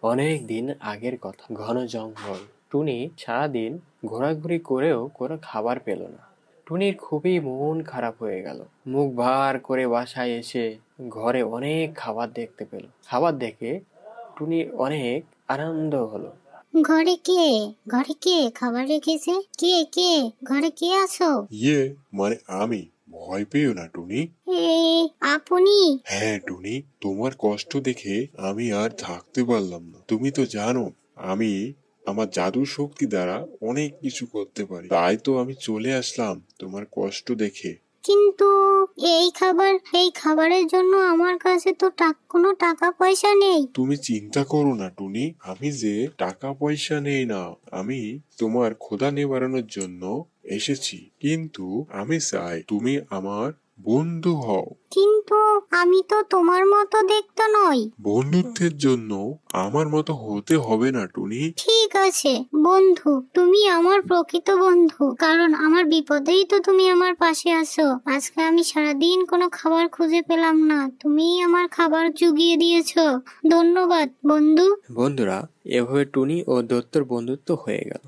অনেক দিন আগের কথা, ঘন জঙ্গল। টুনি সারাদিন ঘোরাঘুরি করেও কোনো খাবার পেল না। টুনির খুবই মন খারাপ হয়ে গেল। মুখ ভার করে বাসায় এসে ঘরে অনেক খাবার দেখতে পেল। খাবার দেখে টুনির অনেক আনন্দ হলো। ঘরে কে খাবার রেখেছে? কে কে ঘরে কে আছো? মানে আমি। ভয় পেও না টুনি। আপনি? হ্যাঁ টুনি, তোমার কষ্ট দেখে আমি আর থাকতে পারলাম না। তুমি তো জানো আমি আমার জাদু শক্তি দ্বারা অনেক কিছু করতে পারি, তাই তো আমি চলে আসলাম তোমার কষ্ট দেখে। কিন্তু এই খাবারের জন্য আমার কাছে তো কোনো টাকা পয়সা নেই। তুমি চিন্তা করো না টুনি, আমি যে টাকা পয়সা নেই না, আমি তোমার ক্ষুধা নিবারণের জন্য এসেছি। কিন্তু আমি চাই তুমি আমার বন্ধু হও। কিন্তু আমি তো তোমার মতো দেখতে নই। বন্ধুত্বের জন্য আমার মতো হতে হবে না টুনি। ঠিক আছে বন্ধু, তুমি আমার প্রকৃত বন্ধু, কারণ আমার বিপদেই তো তুমি আমার পাশে আছো। আজকে আমি সারাদিন কোনো খাবার খুঁজে পেলাম না, তুমিই আমার খাবার জুগিয়ে দিয়েছো। ধন্যবাদ বন্ধু। বন্ধুরা, এভাবে টুনি ও দত্তর বন্ধুত্ব হয়ে গেল।